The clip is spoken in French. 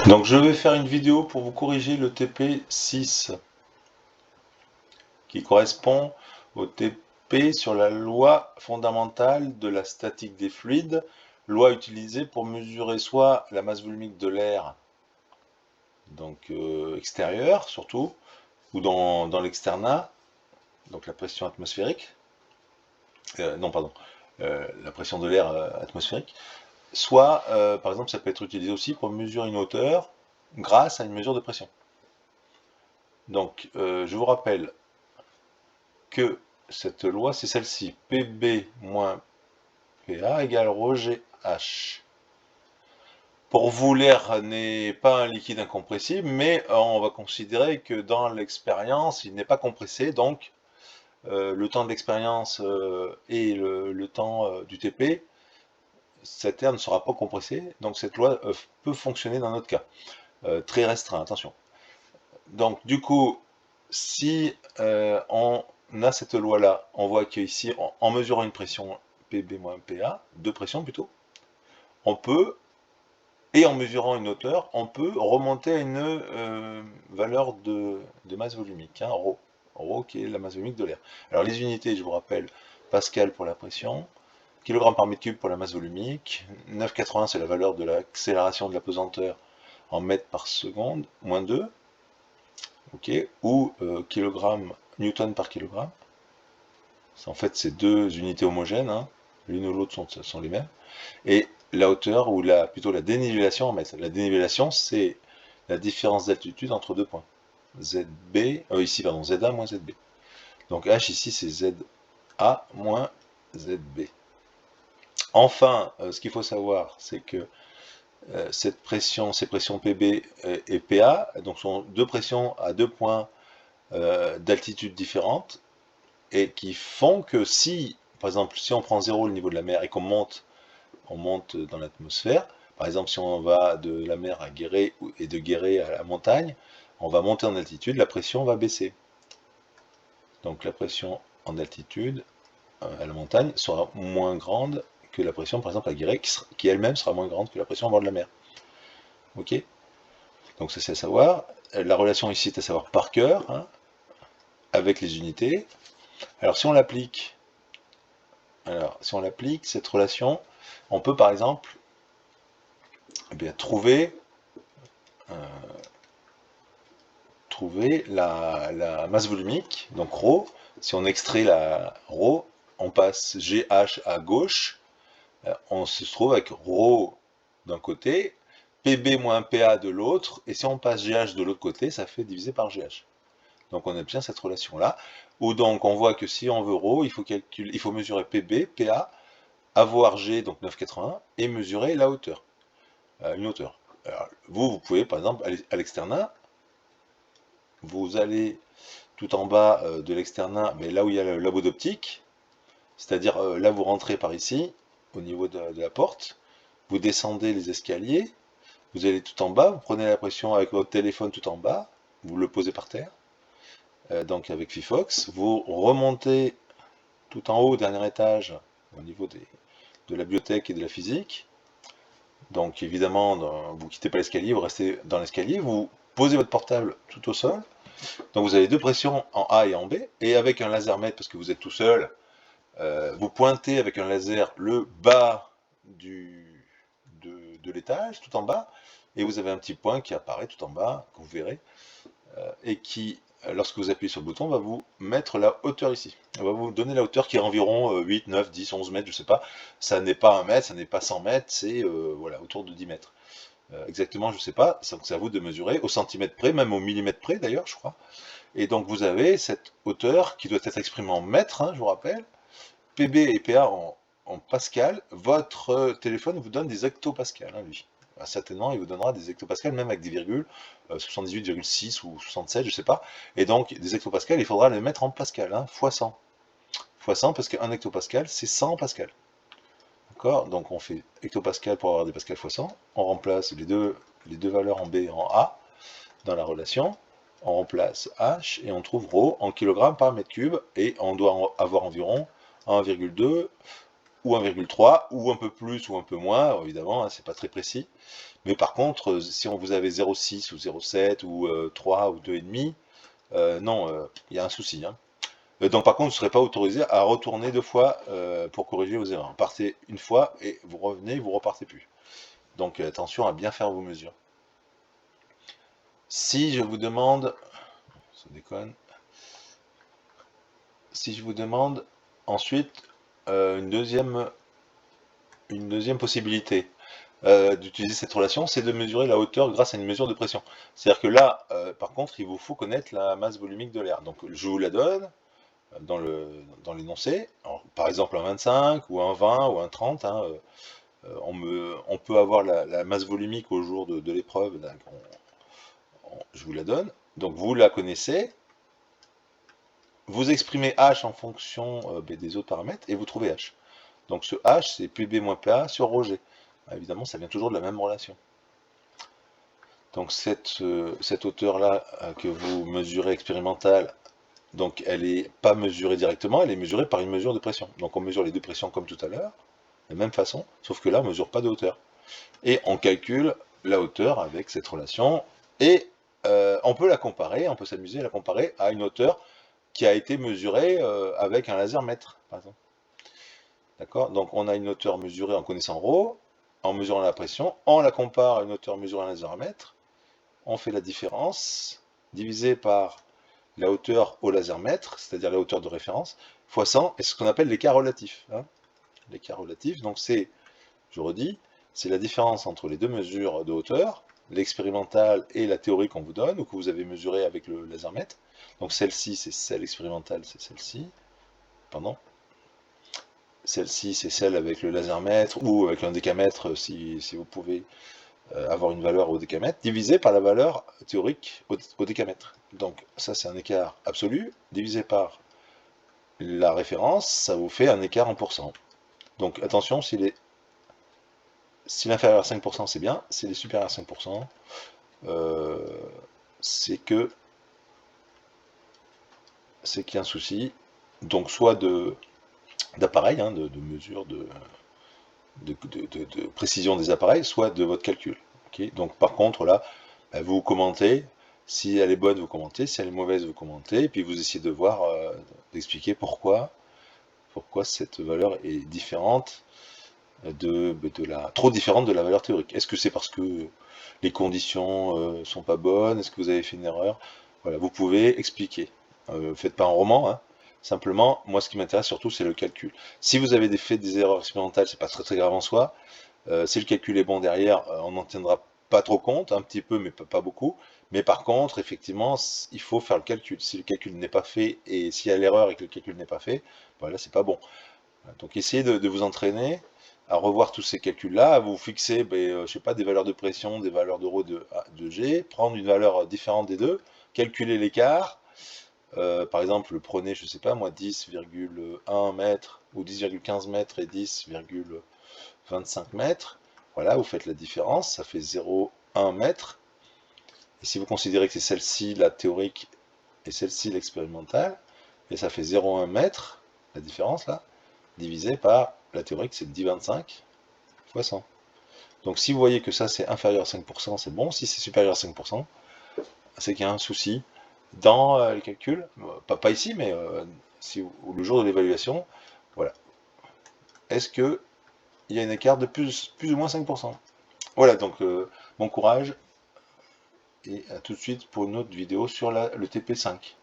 Donc je vais faire une vidéo pour vous corriger le TP6 qui correspond au TP sur la loi fondamentale de la statique des fluides, loi utilisée pour mesurer soit la masse volumique de l'air, donc extérieur surtout, ou dans l'externat, donc la pression atmosphérique, non pardon, la pression de l'air atmosphérique, soit par exemple ça peut être utilisé aussi pour mesurer une hauteur grâce à une mesure de pression. Donc je vous rappelle que cette loi, c'est celle-ci. PB moins PA égale ρGH. Pour vous, l'air n'est pas un liquide incompressible, mais on va considérer que dans l'expérience, il n'est pas compressé, donc le temps de l'expérience et le temps du TP, cet air ne sera pas compressé, donc cette loi peut fonctionner dans notre cas. Très restreint, attention. Donc du coup, si on a cette loi-là, on voit qu'ici, en mesurant une pression PB moins PA, deux pressions plutôt, on peut, et en mesurant une hauteur, on peut remonter à une valeur de masse volumique, hein, ρ. ρ qui est la masse volumique de l'air. Alors les unités, je vous rappelle, pascal pour la pression, kg par mètre cube pour la masse volumique, 9,80 c'est la valeur de l'accélération de la pesanteur en mètres par seconde, moins 2, ok, ou kilogramme newton par kilogramme. En fait, c'est deux unités homogènes, hein. L'une ou l'autre sont les mêmes. Et la hauteur, ou plutôt la dénivellation en mètres. La dénivellation, c'est la différence d'altitude entre deux points. ZB, ici, pardon, ZA moins ZB. Donc H ici, c'est ZA moins ZB. Enfin, ce qu'il faut savoir, c'est que ces pressions PB et PA, donc sont deux pressions à deux points d'altitude différentes, et qui font que si, par exemple, si on prend 0 le niveau de la mer et qu'on monte, on monte dans l'atmosphère, par exemple, si on va de la mer à Guéret et de Guéret à la montagne, on va monter en altitude, la pression va baisser. Donc la pression en altitude à la montagne sera moins grande que la pression, par exemple, à Guéret, qui elle-même sera moins grande que la pression au bord de la mer. Ok? Donc ça c'est à savoir. La relation ici est à savoir par cœur, hein, avec les unités. Alors si on l'applique, cette relation, on peut par exemple trouver la masse volumique, donc ρ. Si on extrait la ρ, on passe GH à gauche, on se trouve avec ρ d'un côté, PB moins PA de l'autre, et si on passe GH de l'autre côté, ça fait divisé par GH. Donc on obtient cette relation-là, où donc on voit que si on veut ρ, il faut mesurer PB, PA, avoir G, donc 9,80, et mesurer la hauteur, une hauteur. Alors, vous pouvez par exemple aller à l'externat, vous allez tout en bas de l'externat, mais là où il y a le labo d'optique, c'est-à-dire là vous rentrez par ici, au niveau de la porte, vous descendez les escaliers, vous allez tout en bas, vous prenez la pression avec votre téléphone tout en bas, vous le posez par terre, donc avec Fifox, vous remontez tout en haut au dernier étage, au niveau de la bibliothèque et de la physique. Donc évidemment, vous ne quittez pas l'escalier, vous restez dans l'escalier, vous posez votre portable tout au sol. Donc vous avez deux pressions en A et en B, et avec un laser mètre, parce que vous êtes tout seul, vous pointez avec un laser le bas de l'étage, tout en bas, et vous avez un petit point qui apparaît tout en bas, que vous verrez, et qui, lorsque vous appuyez sur le bouton, va vous mettre la hauteur ici. On va vous donner la hauteur qui est environ 8, 9, 10, 11 mètres, je ne sais pas. Ça n'est pas 1 mètre, ça n'est pas 100 mètres, c'est voilà, autour de 10 mètres. Exactement, je ne sais pas, c'est à vous de mesurer, au centimètre près, même au millimètre près d'ailleurs, je crois. Et donc vous avez cette hauteur qui doit être exprimée en mètres, hein, je vous rappelle. PB et PA en pascal. Votre téléphone vous donne des hectopascals, hein, lui. Certainement, il vous donnera des hectopascals, même avec des virgules, 78,6 ou 67, je ne sais pas. Et donc, des hectopascals, il faudra les mettre en pascal, hein, fois 100. Fois 100, parce qu'un hectopascal, c'est 100 pascal. D'accord? Donc, on fait hectopascal pour avoir des pascals fois 100. On remplace les deux valeurs en B et en A dans la relation. On remplace H et on trouve ρ en kg par mètre cube. Et on doit avoir environ 1,2 ou 1,3, ou un peu plus ou un peu moins, évidemment, hein, c'est pas très précis. Mais par contre, si vous avez 0,6 ou 0,7 ou 3 ou 2,5, non, il y a un souci. Hein. Donc par contre, vous ne serez pas autorisé à retourner 2 fois pour corriger vos erreurs. Partez une fois et vous revenez, vous repartez plus. Donc attention à bien faire vos mesures. Si je vous demande, ça déconne, si je vous demande ensuite une deuxième possibilité d'utiliser cette relation, c'est de mesurer la hauteur grâce à une mesure de pression. C'est-à-dire que là, par contre, il vous faut connaître la masse volumique de l'air. Donc je vous la donne dans l'énoncé, par exemple un 25 ou un 20 ou un 30, hein, on peut avoir la masse volumique au jour de l'épreuve, je vous la donne, donc vous la connaissez, vous exprimez H en fonction des autres paramètres, et vous trouvez H. Donc ce H, c'est PB moins PA sur ρg. Évidemment, ça vient toujours de la même relation. Donc cette hauteur-là que vous mesurez expérimentale, donc elle n'est pas mesurée directement, elle est mesurée par une mesure de pression. Donc on mesure les deux pressions comme tout à l'heure, de la même façon, sauf que là on ne mesure pas de hauteur. Et on calcule la hauteur avec cette relation, et on peut la comparer, on peut s'amuser à la comparer à une hauteur qui a été mesurée avec un laser mètre, par exemple. D'accord? Donc on a une hauteur mesurée en connaissant ρ, en mesurant la pression, on la compare à une hauteur mesurée en laser mètre, on fait la différence, divisé par la hauteur au laser mètre, c'est-à-dire la hauteur de référence, fois 100, et ce qu'on appelle l'écart relatif. Hein. L'écart relatif, donc c'est, je redis, c'est la différence entre les deux mesures de hauteur, l'expérimentale et la théorique qu'on vous donne, ou que vous avez mesuré avec le laser mètre. Donc celle-ci, c'est celle expérimentale, c'est celle-ci. Pardon. Celle-ci, c'est celle avec le laser mètre, ou avec un décamètre, si vous pouvez avoir une valeur au décamètre, divisé par la valeur théorique au décamètre. Donc ça, c'est un écart absolu, divisé par la référence, ça vous fait un écart en pourcent. Donc attention, s'il est inférieur à 5%, c'est bien. S'il est supérieur à 5%, c'est qu'il y a un souci. Donc soit d'appareil, hein, de mesure de précision des appareils, soit de votre calcul. Okay, donc par contre, là, vous commentez. Si elle est bonne, vous commentez. Si elle est mauvaise, vous commentez. Et puis vous essayez de voir, d'expliquer pourquoi cette valeur est différente trop différente de la valeur théorique. Est-ce que c'est parce que les conditions sont pas bonnes? Est-ce que vous avez fait une erreur? Voilà, vous pouvez expliquer. Faites pas un roman, hein. Simplement, moi ce qui m'intéresse surtout, c'est le calcul. Si vous avez fait des erreurs expérimentales, c'est pas très très grave en soi. Si le calcul est bon derrière, on n'en tiendra pas trop compte, un petit peu, mais pas beaucoup. Mais par contre, effectivement, il faut faire le calcul. Si le calcul n'est pas fait, et s'il y a l'erreur et que le calcul n'est pas fait, voilà, c'est pas bon. Donc essayez de vous entraîner à revoir tous ces calculs-là, à vous fixer, je sais pas, des valeurs de pression, des valeurs de ρ, de G, prendre une valeur différente des deux, calculer l'écart. Par exemple, prenez, je sais pas moi, 10,1 mètres ou 10,15 mètres et 10,25 mètres. Voilà, vous faites la différence, ça fait 0,1 mètre. Et si vous considérez que c'est celle-ci la théorique et celle-ci l'expérimentale, et ça fait 0,1 mètre, la différence là, divisé par la théorique, c'est 10,25 fois 100. Donc si vous voyez que ça c'est inférieur à 5%, c'est bon. Si c'est supérieur à 5%, c'est qu'il y a un souci dans les calculs. Pas ici, mais le jour de l'évaluation, voilà. Est-ce qu'il y a un écart de plus ou moins 5%? Voilà, donc bon courage, et à tout de suite pour une autre vidéo sur le TP5.